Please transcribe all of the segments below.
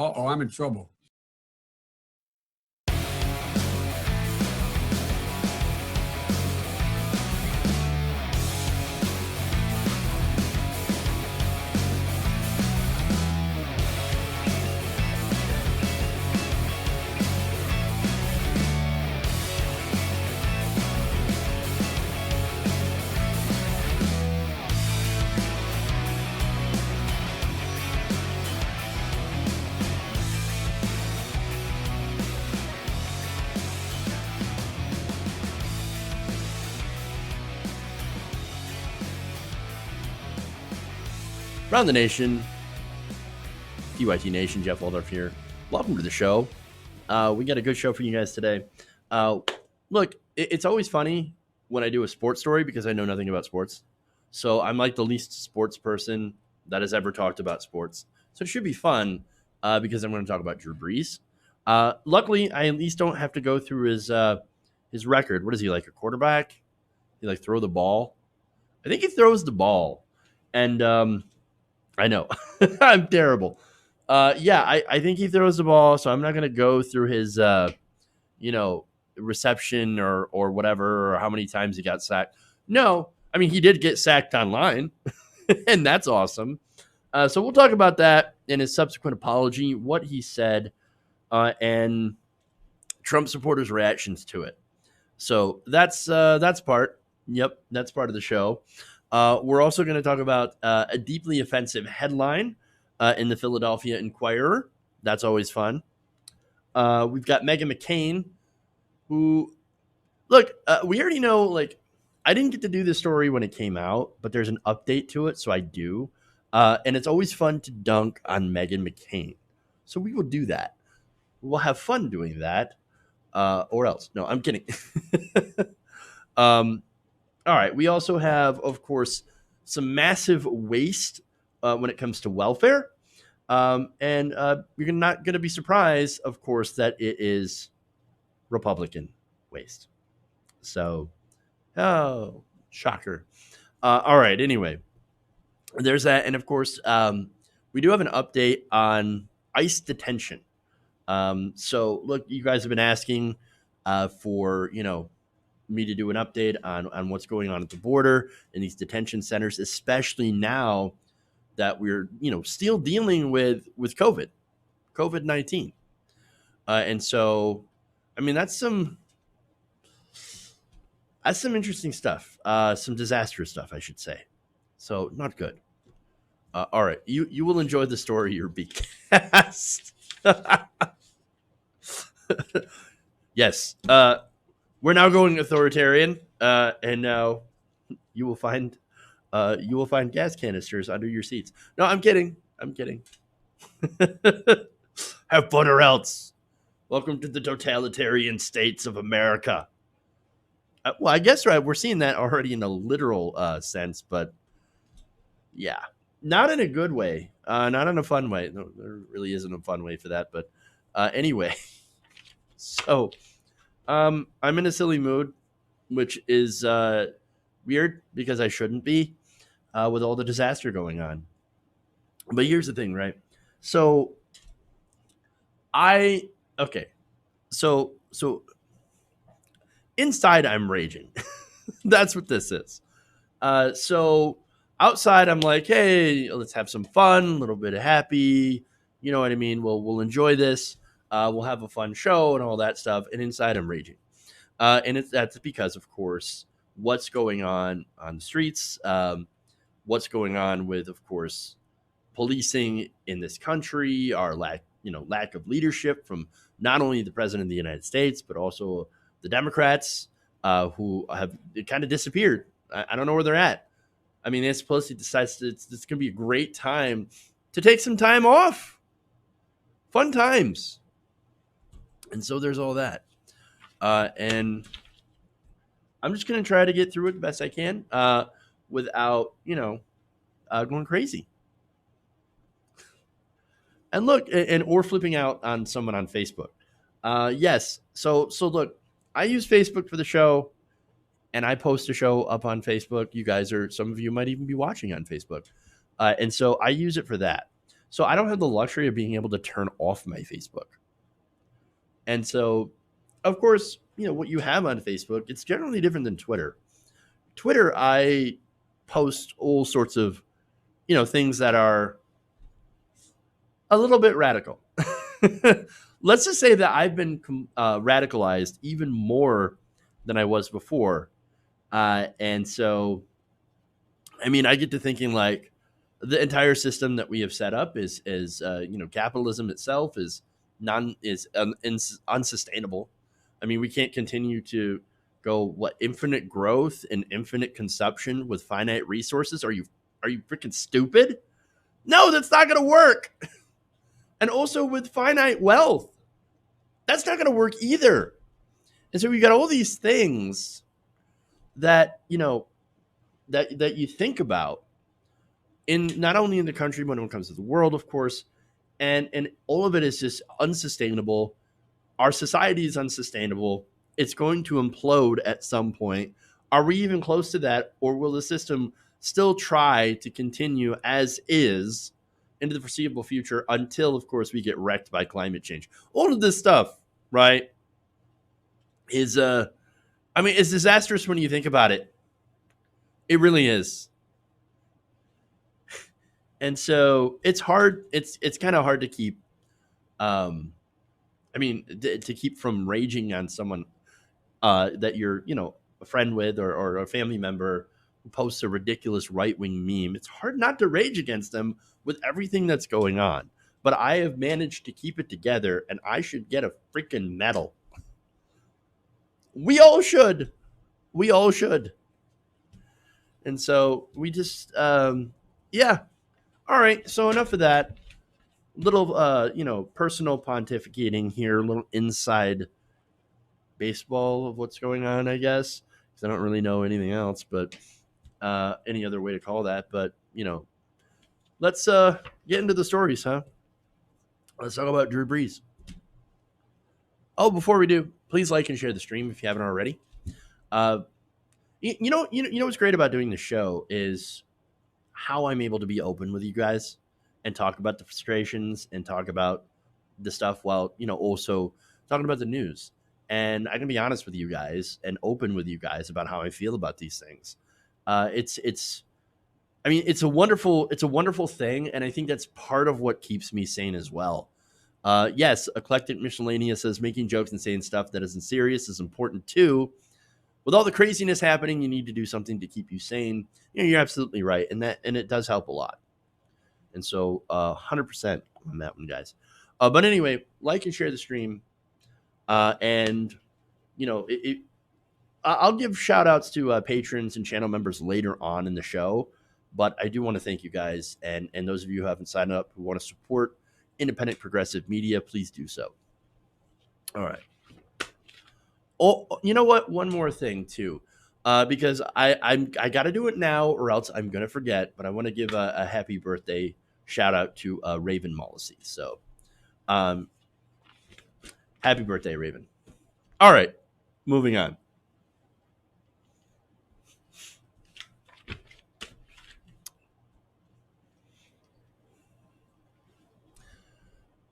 Uh-oh, I'm in trouble. Around the nation, PYT Nation, Jeff Waldorf here. Welcome to the show. We got a good show for you guys today. Look, it's always funny when I do a sports story because I know nothing about sports. So I'm like the least sports person that has ever talked about sports. So it should be fun because I'm going to talk about Drew Brees. Luckily, I at least don't have to go through his record. What is he, like a quarterback? He like throw the ball? I think he throws the ball. And I know. I'm terrible. I think he throws the ball, so I'm not going to go through his, reception or whatever, or how many times he got sacked. No, I mean, he did get sacked online, and that's awesome. So we'll talk about that in his subsequent apology, what he said, and Trump supporters' reactions to it. So that's part. Yep, that's part of the show. We're also going to talk about a deeply offensive headline in the Philadelphia Inquirer. That's always fun. We've got Meghan McCain, who, look, we already know, like, I didn't get to do this story when it came out, but there's an update to it, so I do. And it's always fun to dunk on Meghan McCain. So we will do that. We'll have fun doing that. Or else. No, I'm kidding. All right. We also have, of course, some massive waste when it comes to welfare. And you're not going to be surprised, of course, that it is Republican waste. So, shocker. All right. Anyway, there's that. And, of course, we do have an update on ICE detention. So, look, you guys have been asking for, me to do an update on what's going on at the border in these detention centers, especially now that we're, still dealing with COVID-19. And so, I mean, that's some interesting stuff, some disastrous stuff, I should say. So not good. All right. You will enjoy the story you're being cast. Yes. We're now going authoritarian, and now you will find gas canisters under your seats. No, I'm kidding. Have fun or else. Welcome to the totalitarian states of America. Well, I guess we're seeing that already in a literal sense, but yeah, not in a good way, not in a fun way. No, there really isn't a fun way for that, but anyway, so. I'm in a silly mood, which is weird because I shouldn't be with all the disaster going on. But here's the thing, right? So So inside I'm raging. That's what this is. So outside I'm like, hey, let's have some fun, a little bit of happy. You know what I mean? We'll enjoy this. We'll have a fun show and all that stuff. And inside I'm raging. And that's because, of course, what's going on the streets, what's going on with, of course, policing in this country, our lack of leadership from not only the president of the United States, but also the Democrats who have kind of disappeared. I don't know where they're at. I mean, they supposedly decides it's going to be a great time to take some time off. Fun times. And so there's all that. And I'm just going to try to get through it the best I can without, going crazy. And look, or flipping out on someone on Facebook. Yes. So look, I use Facebook for the show, and I post a show up on Facebook. Some of you might even be watching on Facebook. And so I use it for that. So I don't have the luxury of being able to turn off my Facebook. And so, of course, what you have on Facebook, it's generally different than Twitter. Twitter, I post all sorts of, things that are a little bit radical. Let's just say that I've been radicalized even more than I was before. And so, I mean, I get to thinking like the entire system that we have set up is capitalism itself is unsustainable. I mean, we can't continue to go infinite growth and infinite consumption with finite resources. Are you freaking stupid? No, that's not going to work. And also with finite wealth, that's not going to work either. And so we got all these things that that you think about in not only in the country, but when it comes to the world, of course, and all of it is just unsustainable. Our society is unsustainable. It's going to implode at some point. Are we even close to that, or will the system still try to continue as is into the foreseeable future until, of course, we get wrecked by climate change? All of this stuff, right, is it's disastrous when you think about it. It really is. And so it's hard. It's kind of hard to keep. To keep from raging on someone that you're, a friend with or a family member who posts a ridiculous right-wing meme. It's hard not to rage against them with everything that's going on. But I have managed to keep it together, and I should get a freaking medal. We all should. We all should. And so we just, yeah. All right. So enough of that. Little, personal pontificating here. A little inside baseball of what's going on, I guess. Because I don't really know anything else, but any other way to call that. But, let's get into the stories, huh? Let's talk about Drew Brees. Oh, before we do, please like and share the stream if you haven't already. You know what's great about doing the show is how I'm able to be open with you guys and talk about the frustrations and talk about the stuff while, also talking about the news. And I can be honest with you guys and open with you guys about how I feel about these things. It's a wonderful thing. And I think that's part of what keeps me sane as well. Yes, Eclectic Miscellaneous says making jokes and saying stuff that isn't serious is important too. With all the craziness happening, you need to do something to keep you sane. You're absolutely right. And it does help a lot. And so 100% on that one, guys. But anyway, like and share the stream. And, I'll give shout outs to patrons and channel members later on in the show. But I do want to thank you guys. And those of you who haven't signed up who want to support independent progressive media, please do so. All right. Oh, you know what? One more thing too, because I got to do it now, or else I'm gonna forget. But I want to give a happy birthday shout out to Raven Mollacy. So, happy birthday, Raven! All right, moving on.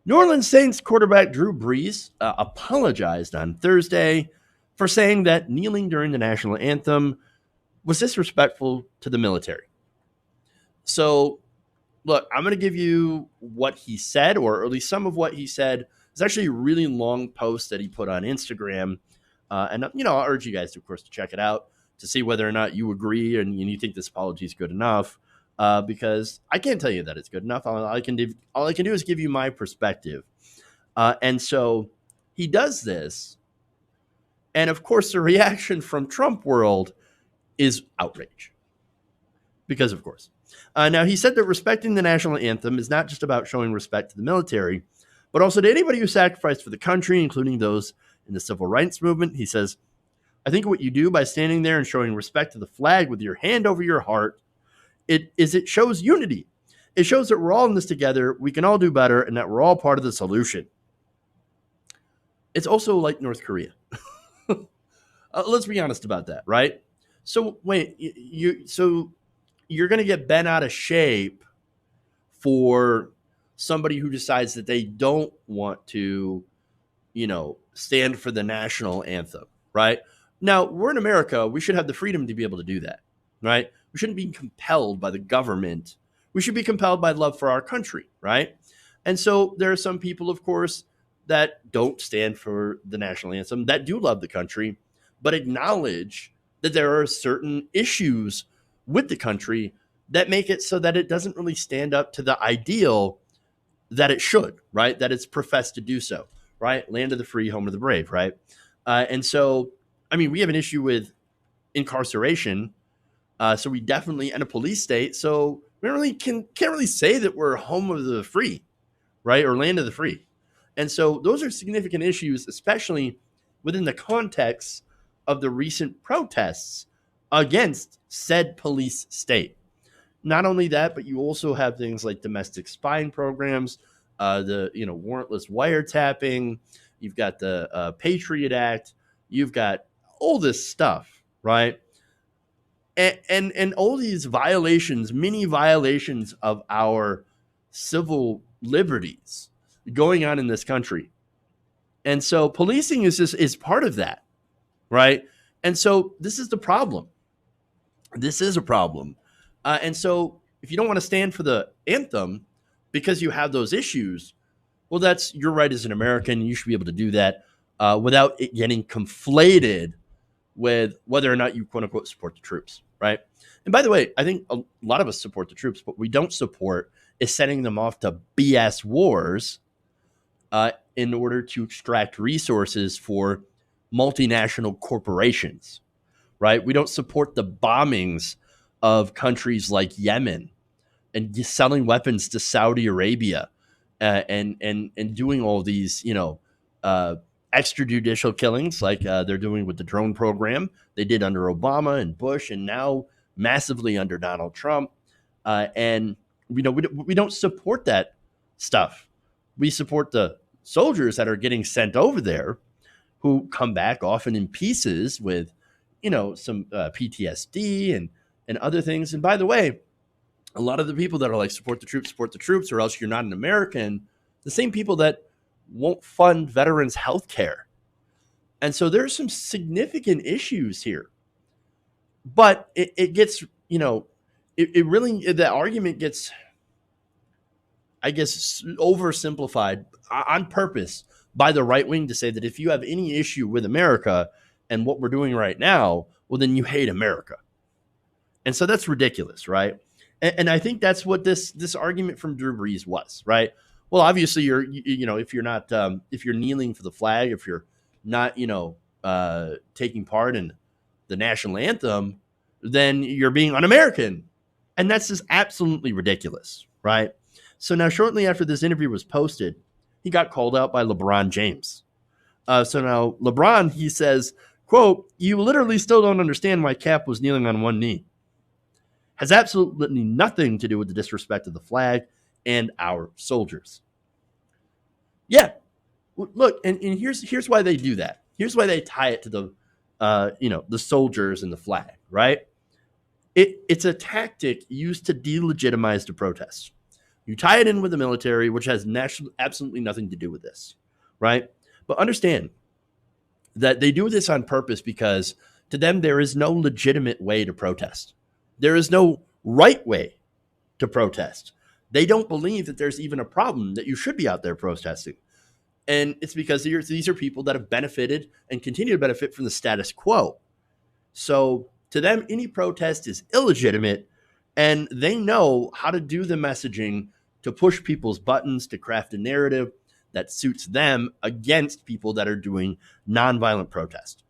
New Orleans Saints quarterback Drew Brees apologized on Thursday for saying that kneeling during the national anthem was disrespectful to the military. So, look, I'm going to give you what he said, or at least some of what he said. It's actually a really long post that he put on Instagram. And, I'll urge you guys, of course, to check it out to see whether or not you agree and you think this apology is good enough. Because I can't tell you that it's good enough. All I can do is give you my perspective. And so he does this. And of course, the reaction from Trump world is outrage. Because, of course. Now, he said that respecting the national anthem is not just about showing respect to the military, but also to anybody who sacrificed for the country, including those in the civil rights movement. He says, I think what you do by standing there and showing respect to the flag with your hand over your heart, it shows unity. It shows that we're all in this together, we can all do better, and that we're all part of the solution. It's also like North Korea. Let's be honest about that, right? So wait, you're going to get bent out of shape for somebody who decides that they don't want to, stand for the national anthem, right? Now, we're in America. We should have the freedom to be able to do that, right? We shouldn't be compelled by the government. We should be compelled by love for our country, right? And so there are some people, of course, that don't stand for the national anthem, that do love the country, but acknowledge that there are certain issues with the country that make it so that it doesn't really stand up to the ideal that it should, right? That it's professed to do so, right? Land of the free, home of the brave, right? And so, I mean, we have an issue with incarceration. So we definitely, and a police state. So we really can't really say that we're home of the free, right? Or land of the free. And so those are significant issues, especially within the context of the recent protests against said police state. Not only that, but you also have things like domestic spying programs, the warrantless wiretapping. You've got the Patriot Act. You've got all this stuff, right? And all these violations, mini violations of our civil liberties going on in this country. And so policing is part of that, right? And so this is the problem. This is a problem. And so if you don't want to stand for the anthem because you have those issues, well, that's your right as an American. You should be able to do that without it getting conflated with whether or not you, quote unquote, support the troops, right? And by the way, I think a lot of us support the troops. What we don't support is sending them off to BS wars in order to extract resources for multinational corporations, right? We don't support the bombings of countries like Yemen and selling weapons to Saudi Arabia and doing all these, extrajudicial killings like they're doing with the drone program. They did under Obama and Bush, and now massively under Donald Trump. And we don't support that stuff. We support the soldiers that are getting sent over there, who come back often in pieces with, some PTSD and other things. And by the way, a lot of the people that are like, support the troops, or else you're not an American, the same people that won't fund veterans' health care. And so there's some significant issues here. But it gets, it really, the argument gets, I guess, oversimplified on purpose by the right wing to say that if you have any issue with America and what we're doing right now, well, then you hate America. And so that's ridiculous, right? And I think that's what this argument from Drew Brees was, right? Well, obviously, if you're not, if you're kneeling for the flag, if you're not, taking part in the national anthem, then you're being un-American. And that's just absolutely ridiculous, right? So now, shortly after this interview was posted, he got called out by LeBron James. So now LeBron, he says, quote, "You literally still don't understand why Cap was kneeling on one knee. Has absolutely nothing to do with the disrespect of the flag and our soldiers." Yeah, look, and here's why they do that. Here's why they tie it to the, the soldiers and the flag, right? It's a tactic used to delegitimize the protests. You tie it in with the military, which has absolutely nothing to do with this, right? But understand that they do this on purpose because to them, there is no legitimate way to protest. There is no right way to protest. They don't believe that there's even a problem that you should be out there protesting. And it's because these are people that have benefited and continue to benefit from the status quo. So to them, any protest is illegitimate, and they know how to do the messaging to push people's buttons, to craft a narrative that suits them against people that are doing nonviolent protest,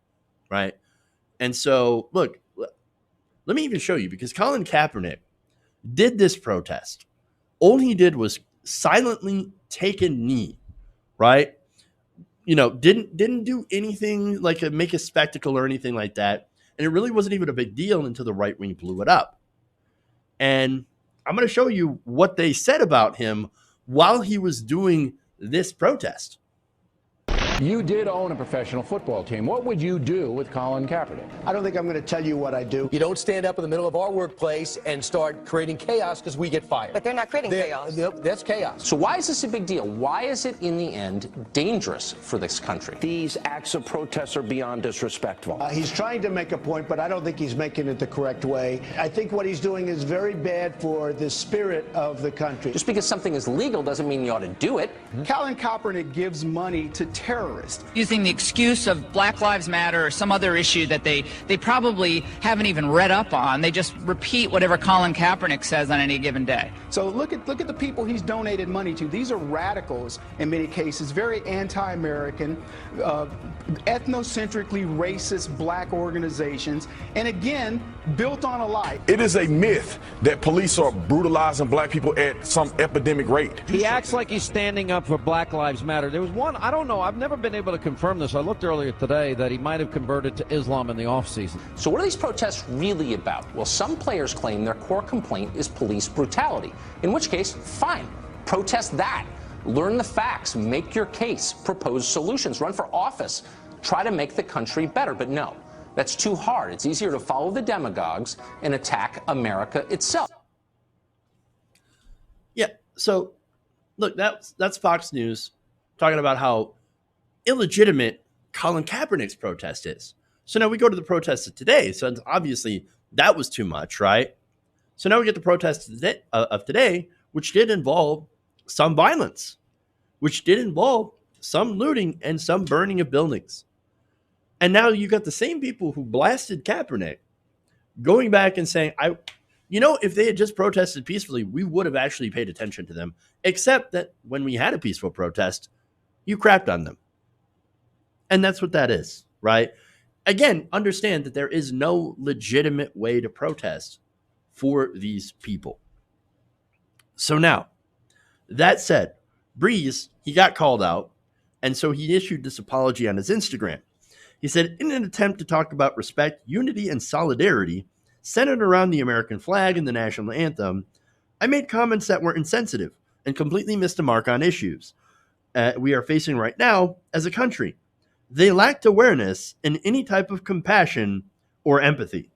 right? And so, look, let me even show you, because Colin Kaepernick did this protest. All he did was silently take a knee, right? Didn't do anything like make a spectacle or anything like that. And it really wasn't even a big deal until the right wing blew it up. And I'm going to show you what they said about him while he was doing this protest. You did own a professional football team. What would you do with Colin Kaepernick? I don't think I'm going to tell you what I do. You don't stand up in the middle of our workplace and start creating chaos because we get fired. But they're not creating chaos. That's chaos. So why is this a big deal? Why is it, in the end, dangerous for this country? These acts of protest are beyond disrespectful. He's trying to make a point, but I don't think he's making it the correct way. I think what he's doing is very bad for the spirit of the country. Just because something is legal doesn't mean you ought to do it. Colin Kaepernick gives money to terrorists. Using the excuse of Black Lives Matter or some other issue that they probably haven't even read up on. They just repeat whatever Colin Kaepernick says on any given day. So look at the people he's donated money to. These are radicals in many cases, very anti-American, ethnocentrically racist black organizations, and again, built on a lie. It is a myth that police are brutalizing black people at some epidemic rate. He acts like he's standing up for Black Lives Matter. There was one, I don't know, I've never been able to confirm this. I looked earlier today that he might have converted to Islam in the offseason. So what are these protests really about? Well, some players claim their core complaint is police brutality, in which case, fine, protest that. Learn the facts, make your case, propose solutions, run for office, try to make the country better. But no, that's too hard. It's easier to follow the demagogues and attack America itself. Yeah, so look, that's Fox News talking about how illegitimate Colin Kaepernick's protest is. So now we go to the protest of today. So obviously that was too much, right? So now we get the protest of today, which did involve some violence, which did involve some looting and some burning of buildings. And now you got the same people who blasted Kaepernick going back and saying, if they had just protested peacefully, we would have actually paid attention to them, except that when we had a peaceful protest, you crapped on them. And that's what that is, right? Again, understand that there is no legitimate way to protest for these people. So now, that said, Brees, he got called out, and so he issued this apology on his Instagram. He said, in an attempt to talk about respect, unity, and solidarity centered around the American flag and the national anthem, I made comments that were insensitive and completely missed the mark on issues we are facing right now as a country. They lacked awareness and any type of compassion or empathy.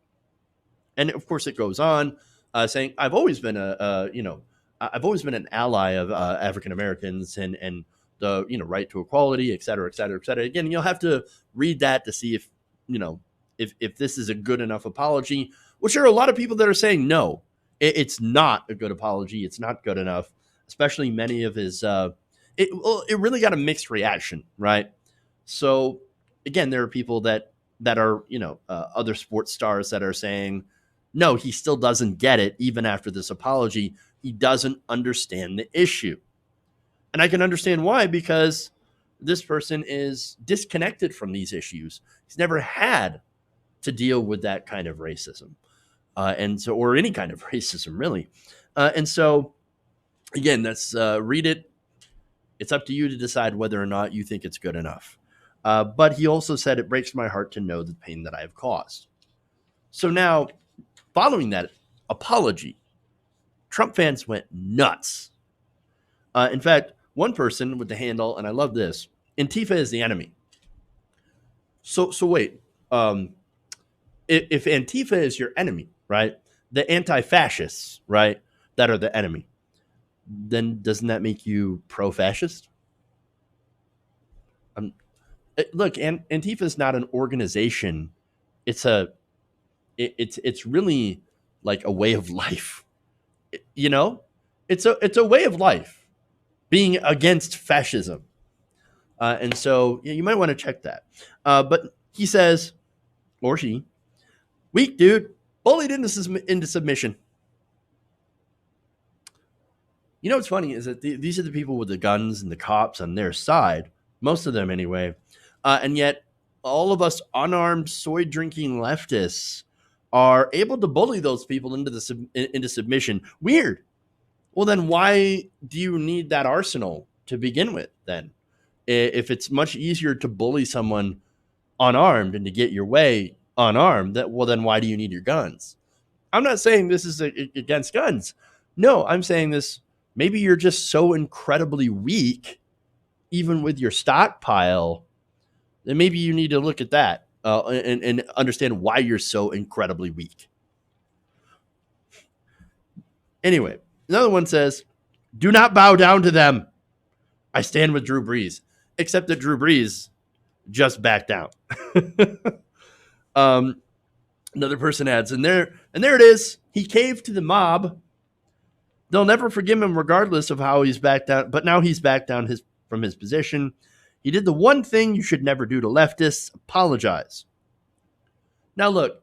And of course, it goes on saying, I've always been I've always been an ally of African Americans and the right to equality, et cetera, et cetera, et cetera. Again, you'll have to read that to see if this is a good enough apology. Which there are a lot of people that are saying no, it's not a good apology. It's not good enough, especially many of his. It really got a mixed reaction, right? So again, there are people that are other sports stars that are saying no, he still doesn't get it even after this apology. He doesn't understand the issue. And I can understand why, because this person is disconnected from these issues. He's never had to deal with that kind of racism. Or any kind of racism, really. And so, again, that's read it. It's up to you to decide whether or not you think it's good enough. But he also said, it breaks my heart to know the pain that I have caused. So now, following that apology, Trump fans went nuts. In fact, one person with the handle, and I love this, Antifa is the enemy. So wait, if Antifa is your enemy, right, the anti-fascists, right, that are the enemy, then doesn't that make you pro-fascist? Look, Antifa is not an organization. It's really like a way of life. It's a way of life, being against fascism. And so you might want to check that. But he says, or she, weak dude, bullied into submission. You know what's funny is that these are the people with the guns and the cops on their side, most of them anyway. And yet all of us unarmed soy drinking leftists are able to bully those people into submission. Weird. Well, then why do you need that arsenal to begin with then? If it's much easier to bully someone unarmed and to get your way unarmed, then why do you need your guns? I'm not saying this is against guns. No, I'm saying this, maybe you're just so incredibly weak, even with your stockpile, then maybe you need to look at that and understand why you're so incredibly weak. Anyway, another one says, do not bow down to them. I stand with Drew Brees, except that Drew Brees just backed down. Another person adds, and there it is. He caved to the mob. They'll never forgive him regardless of how he's backed down, but now he's backed down from his position. He did the one thing you should never do to leftists, apologize. Now, look,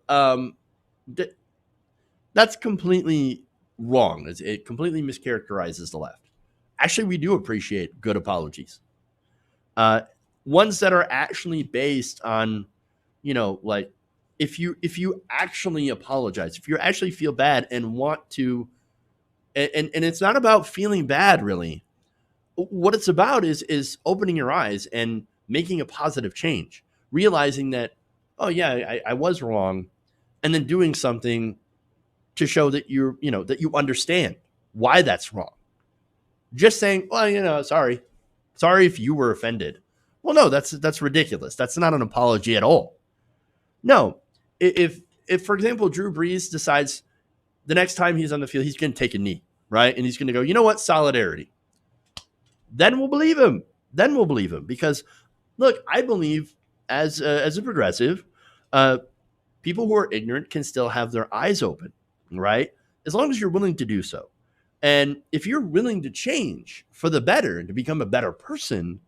that's completely wrong. It completely mischaracterizes the left. Actually, we do appreciate good apologies. Ones that are actually based on, like if you actually apologize, if you actually feel bad and want to, and it's not about feeling bad, really. What it's about is opening your eyes and making a positive change, realizing that, oh yeah, I was wrong, and then doing something to show that that you understand why that's wrong. Just saying, well, sorry if you were offended. Well, no, that's ridiculous. That's not an apology at all. No, if for example, Drew Brees decides the next time he's on the field, he's going to take a knee, right? And he's going to go, you know what? Solidarity. Then we'll believe him. Because, look, I believe as a progressive, people who are ignorant can still have their eyes open, right? As long as you're willing to do so. And if you're willing to change for the better and to become a better person,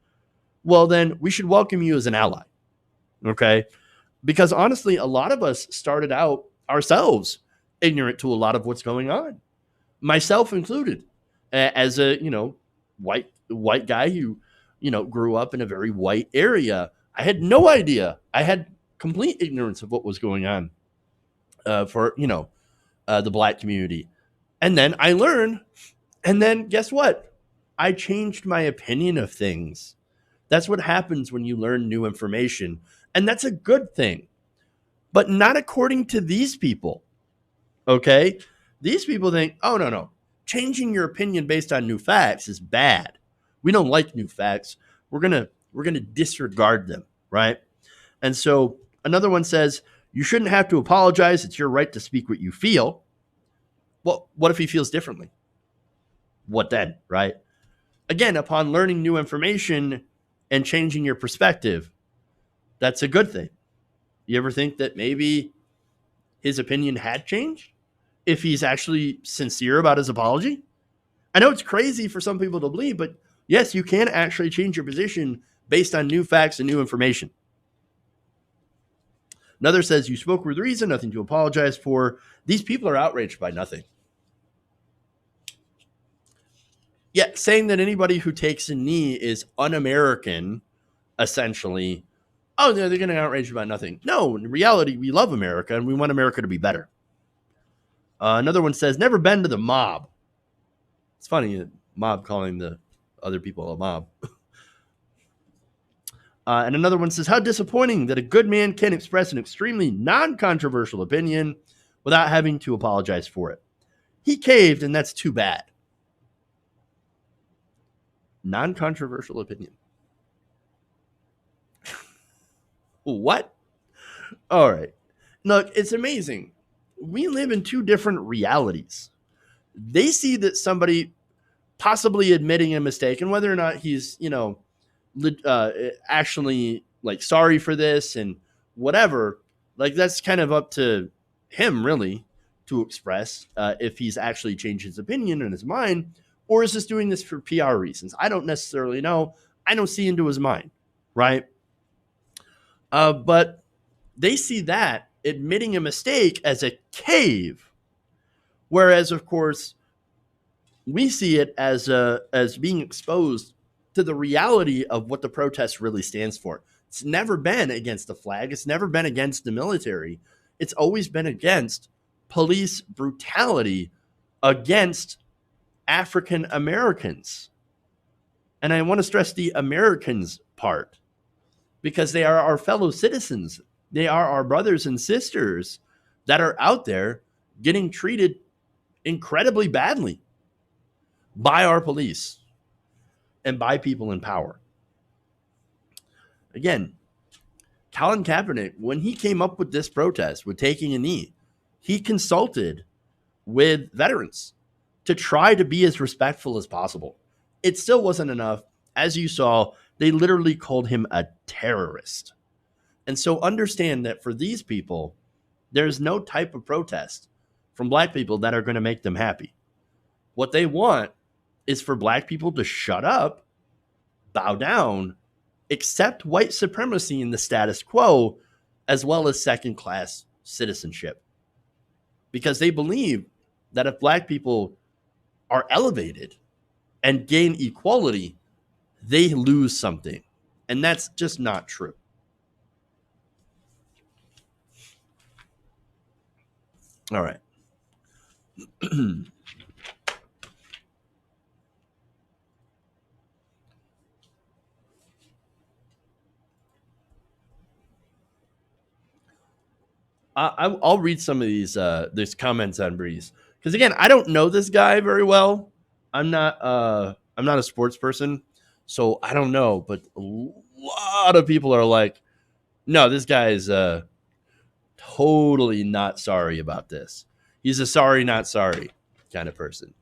well, then we should welcome you as an ally, okay? Because honestly, a lot of us started out ourselves ignorant to a lot of what's going on, myself included, as a white guy who grew up in a very white area. I had no idea. I had complete ignorance of what was going on for the black community, and then I learned, and then guess what? I changed my opinion of things. That's what happens when you learn new information, and that's a good thing, but not according to these people. Okay, these people think, oh no, changing your opinion based on new facts is bad. We don't like new facts. We're gonna disregard them, right? And so another one says, you shouldn't have to apologize. It's your right to speak what you feel. Well, what if he feels differently? What then, right? Again, upon learning new information and changing your perspective, that's a good thing. You ever think that maybe his opinion had changed if he's actually sincere about his apology? I know it's crazy for some people to believe, but yes, you can actually change your position based on new facts and new information. Another says, you spoke with reason, nothing to apologize for. These people are outraged by nothing. Yeah, saying that anybody who takes a knee is un-American, essentially, oh, they're going to outrage about nothing. No, in reality, we love America and we want America to be better. Another one says, never been to the mob. It's funny, a mob calling the other people a mob. And another one says, how disappointing that a good man can express an extremely non-controversial opinion without having to apologize for it. He caved, and that's too bad. Non-controversial opinion. What? All right. Look, it's amazing. We live in two different realities. They see that somebody possibly admitting a mistake, and whether or not he's, actually like sorry for this and whatever, like that's kind of up to him really to express if he's actually changed his opinion and his mind, or is just doing this for PR reasons. I don't necessarily know. I don't see into his mind, right? But they see that admitting a mistake as a cave, whereas of course we see it as being exposed to the reality of what the protest really stands for. It's never been against the flag. It's never been against the military. It's always been against police brutality against African Americans. And I want to stress the Americans part, because they are our fellow citizens. They are our brothers and sisters that are out there getting treated incredibly badly by our police and by people in power. Again, Colin Kaepernick, when he came up with this protest, with taking a knee, he consulted with veterans to try to be as respectful as possible. It still wasn't enough. As you saw, they literally called him a terrorist. And so understand that for these people, there's no type of protest from black people that are going to make them happy. What they want is for black people to shut up, bow down, accept white supremacy in the status quo, as well as second-class citizenship. Because they believe that if black people are elevated and gain equality, they lose something. And that's just not true. All right. I'll read some of these comments on Brees, because again, I don't know this guy very well. I'm not a sports person, so I don't know. But a lot of people are like, "No, this guy is totally not sorry about this. He's a sorry, not sorry kind of person."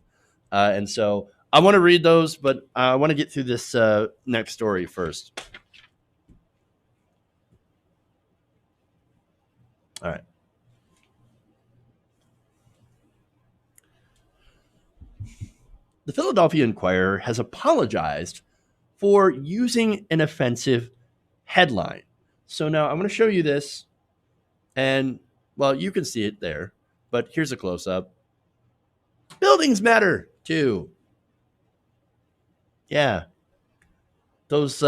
And so I want to read those, but I want to get through this next story first. All right. The Philadelphia Inquirer has apologized for using an offensive headline. So now I'm going to show you this, and, well, you can see it there, but here's a close-up. Buildings matter, too. Yeah. Those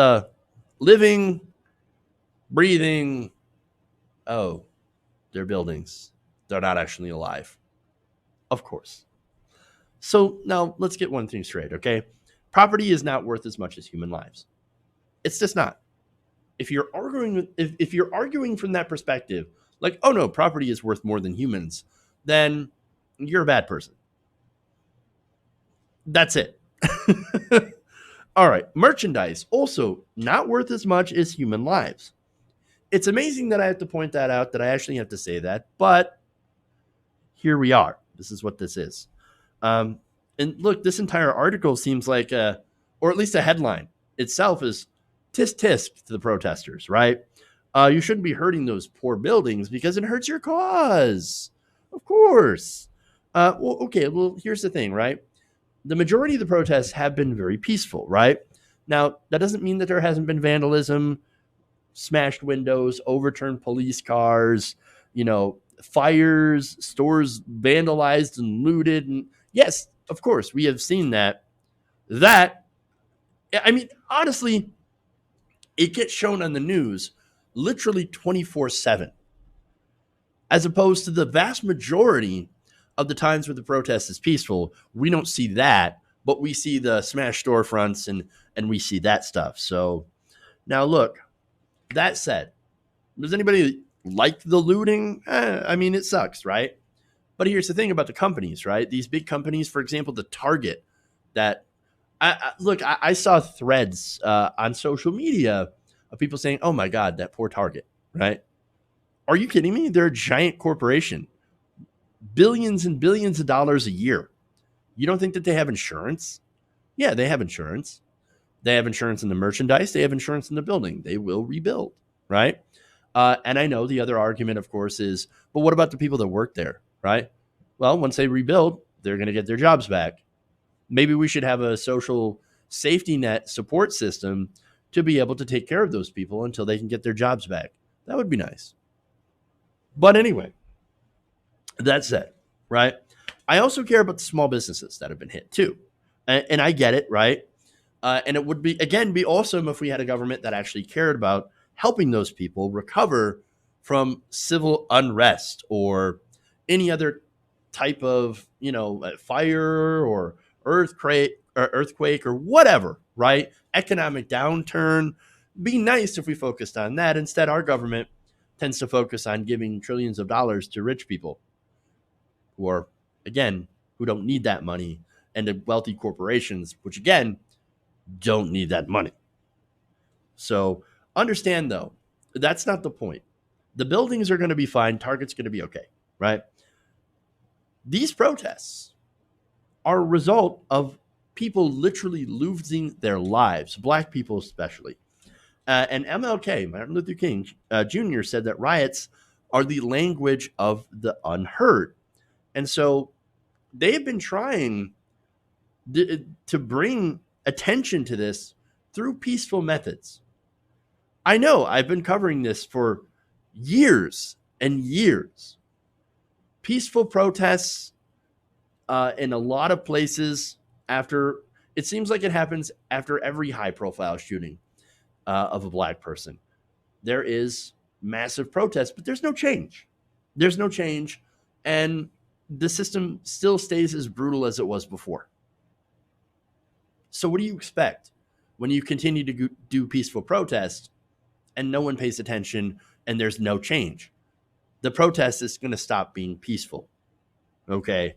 living, breathing, oh, they're buildings. They're not actually alive. Of course. So now let's get one thing straight, okay? Property is not worth as much as human lives. It's just not. If you're arguing from that perspective, like, oh no, property is worth more than humans, then you're a bad person. That's it. All right. Merchandise, also not worth as much as human lives. It's amazing that I have to point that out, that I actually have to say that, but here we are. This is what this is. And look, this entire article seems like, or at least a headline itself is tisk tisk to the protesters, right? You shouldn't be hurting those poor buildings because it hurts your cause. Of course. Well, here's the thing, right? The majority of the protests have been very peaceful, right? Now, that doesn't mean that there hasn't been vandalism, smashed windows, overturned police cars, fires, stores vandalized and looted. And yes, of course, we have seen that. Honestly, it gets shown on the news literally 24/7, as opposed to the vast majority of the times where the protest is peaceful. We don't see that, but we see the smashed storefronts and we see that stuff. So now look, that said, does anybody like the looting? It sucks, right? But here's the thing about the companies, right? These big companies, for example, the Target, that I saw threads on social media of people saying, oh my God, that poor Target, right? Are you kidding me? They're a giant corporation, billions and billions of dollars a year. You don't think that they have insurance? Yeah, they have insurance. They have insurance in the merchandise. They have insurance in the building. They will rebuild, right? And I know the other argument, of course, is, but what about the people that work there, right? Well, once they rebuild, they're going to get their jobs back. Maybe we should have a social safety net support system to be able to take care of those people until they can get their jobs back. That would be nice. But anyway, that said, right? I also care about the small businesses that have been hit too. And I get it, right? And it would be awesome if we had a government that actually cared about helping those people recover from civil unrest or any other type of, fire or earthquake or whatever, right? Economic downturn. Be nice if we focused on that. Instead, our government tends to focus on giving trillions of dollars to rich people who don't need that money, and to wealthy corporations, which again, don't need that money. So understand though, That's not the point. The buildings are going to be fine. Target's going to be okay, right? These protests are a result of people literally losing their lives, black people especially. And MLK, Martin Luther King Jr., said that riots are the language of the unheard. And so they have been trying to bring attention to this through peaceful methods. I know I've been covering this for years and years. Peaceful protests in a lot of places it seems like it happens after every high profile shooting of a black person. There is massive protest, but there's no change. There's no change. And the system still stays as brutal as it was before. So what do you expect when you continue to do peaceful protests and no one pays attention and there's no change? The protest is going to stop being peaceful. Okay.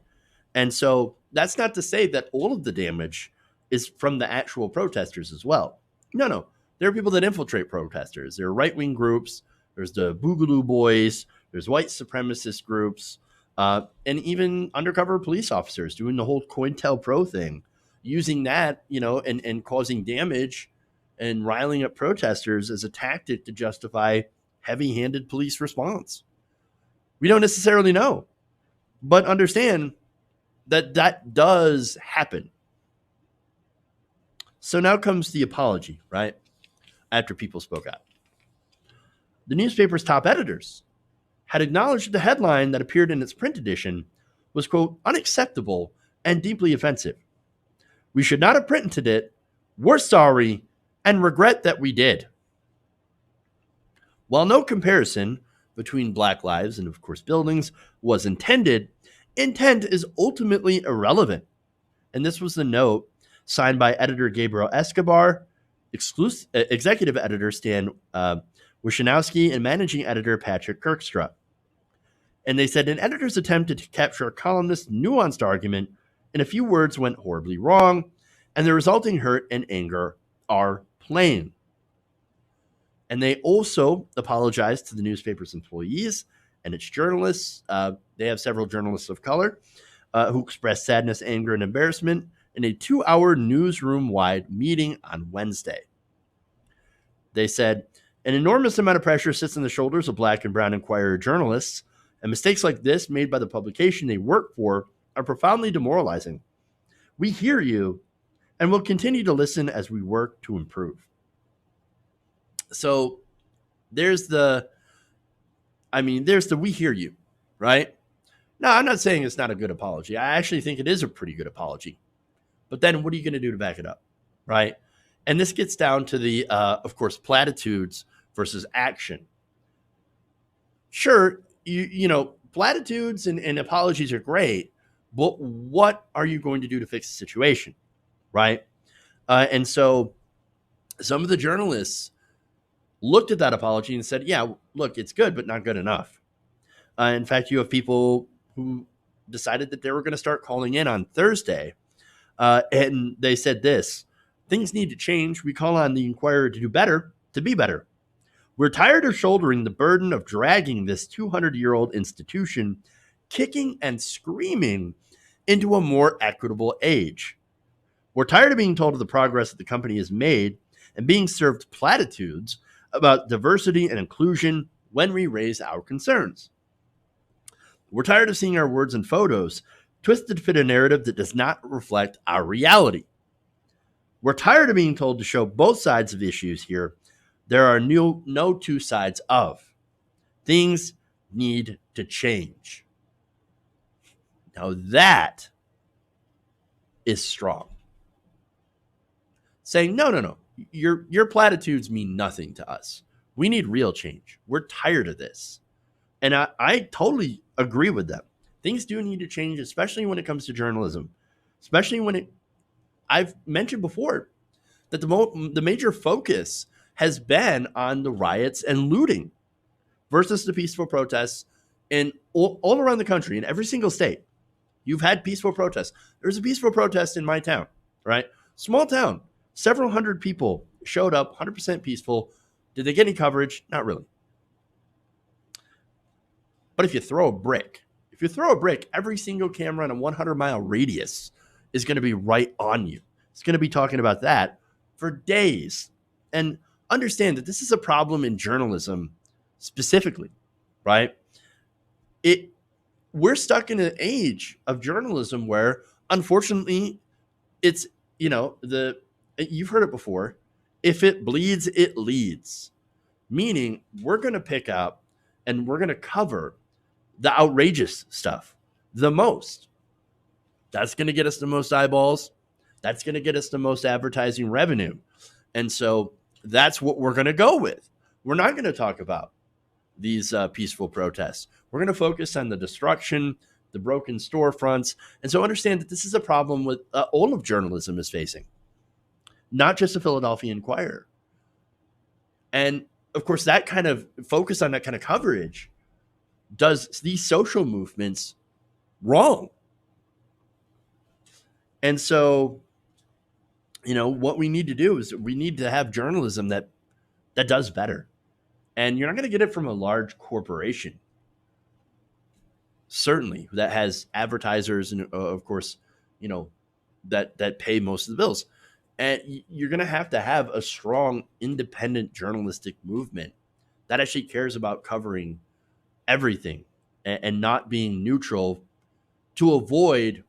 And so that's not to say that all of the damage is from the actual protesters as well. No. There are people that infiltrate protesters. There are right-wing groups. There's the Boogaloo Boys. There's white supremacist groups. And even undercover police officers doing the whole COINTELPRO thing, using that, and causing damage and riling up protesters as a tactic to justify heavy-handed police response. We don't necessarily know, but understand that does happen. So now comes the apology, right? After people spoke out. The newspaper's top editors had acknowledged the headline that appeared in its print edition was, quote, unacceptable and deeply offensive. We should not have printed it. We're sorry and regret that we did. While no comparison between Black lives and, of course, buildings was intended, intent is ultimately irrelevant. And this was the note signed by editor Gabriel Escobar, executive editor Stan Wishanowski, and managing editor Patrick Kirkstra. And they said an editor's attempt to capture a columnist's nuanced argument in a few words went horribly wrong, and the resulting hurt and anger are plain. And they also apologized to the newspaper's employees and its journalists. They have several journalists of color who expressed sadness, anger, and embarrassment in a 2-hour newsroom-wide meeting on Wednesday. They said, an enormous amount of pressure sits on the shoulders of Black and brown Inquirer journalists, and mistakes like this made by the publication they work for are profoundly demoralizing. We hear you, and will continue to listen as we work to improve. So there's the we hear you, right? No, I'm not saying it's not a good apology. I actually think it is a pretty good apology. But then what are you going to do to back it up, right? And this gets down to the, of course, platitudes versus action. Sure, platitudes and apologies are great, but what are you going to do to fix the situation, right? And so some of the journalists looked at that apology and said, yeah, look, it's good, but not good enough. In fact, you have people who decided that they were going to start calling in on Thursday. And they said this, things need to change. We call on the Inquirer to do better, to be better. We're tired of shouldering the burden of dragging this 200-year-old institution, kicking and screaming, into a more equitable age. We're tired of being told of the progress that the company has made and being served platitudes about diversity and inclusion when we raise our concerns. We're tired of seeing our words and photos twisted to fit a narrative that does not reflect our reality. We're tired of being told to show both sides of issues here. There are no two sides of. Things need to change. Now that is strong. Saying, no. Your platitudes mean nothing to us. We need real change. We're tired of this. And I totally agree with them. Things do need to change, especially when it comes to journalism. Especially when I've mentioned before that the major focus has been on the riots and looting versus the peaceful protests in all around the country, in every single state. You've had peaceful protests. There's a peaceful protest in my town, right? Small town. Several hundred people showed up, 100% peaceful, Did they get any coverage? Not really. But if you throw a brick, every single camera in a 100-mile radius is going to be right on you. It's going to be talking about that for days. And understand that this is a problem in journalism specifically, right? We're stuck in an age of journalism where, unfortunately, it's, you've heard it before. If it bleeds, it leads. Meaning we're going to pick up and we're going to cover the outrageous stuff the most. That's going to get us the most eyeballs. That's going to get us the most advertising revenue. And so that's what we're going to go with. We're not going to talk about these peaceful protests. We're going to focus on the destruction, the broken storefronts. And so understand that this is a problem with all of journalism is facing, not just the Philadelphia Inquirer. And of course, that kind of focus on that kind of coverage does these social movements wrong. And so, what we need to do is we need to have journalism that does better. And you're not going to get it from a large corporation, certainly, that has advertisers and, of course, that pay most of the bills. And you're going to have a strong, independent journalistic movement that actually cares about covering everything and not being neutral to avoid,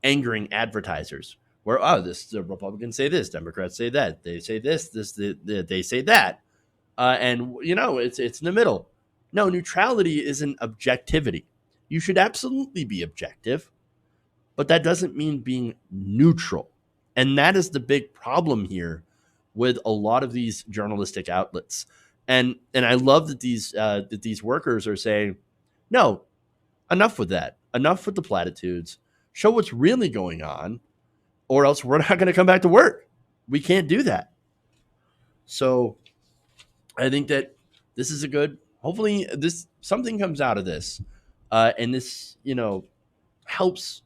angering advertisers. Where, the Republicans say this, Democrats say that, they say this, they say that. And, it's in the middle. No, neutrality isn't objectivity. You should absolutely be objective, but that doesn't mean being neutral. And that is the big problem here with a lot of these journalistic outlets. And I love that these workers are saying, no, enough with that. Enough with the platitudes. Show what's really going on, or else we're not going to come back to work. We can't do that. So I think that this is hopefully something comes out of this. And this, helps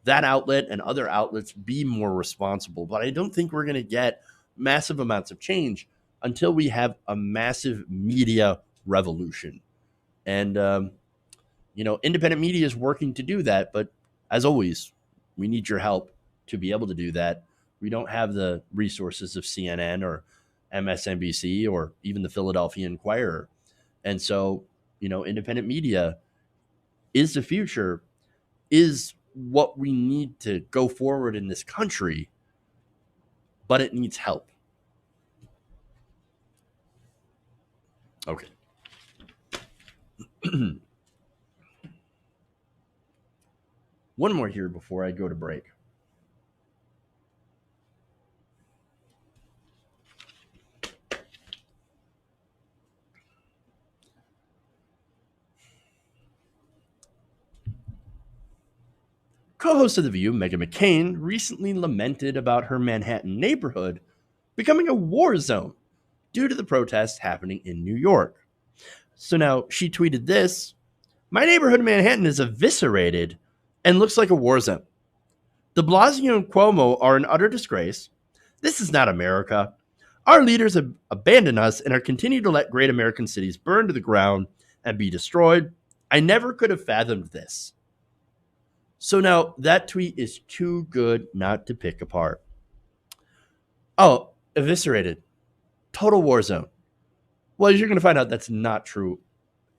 that outlet and other outlets be more responsible. But I don't think we're going to get massive amounts of change until we have a massive media revolution. And, independent media is working to do that. But as always, we need your help to be able to do that. We don't have the resources of CNN or MSNBC or even the Philadelphia Inquirer. And so, independent media is the future, is what we need to go forward in this country, but it needs help. Okay. One more here before I go to break. Co-host of The View, Meghan McCain, recently lamented about her Manhattan neighborhood becoming a war zone due to the protests happening in New York. So now she tweeted this: "My neighborhood in Manhattan is eviscerated and looks like a war zone. De Blasio and Cuomo are an utter disgrace. This is not America. Our leaders have abandoned us and are continuing to let great American cities burn to the ground and be destroyed. I never could have fathomed this." So now that tweet is too good not to pick apart. Oh, eviscerated. Total war zone. Well, you're going to find out that's not true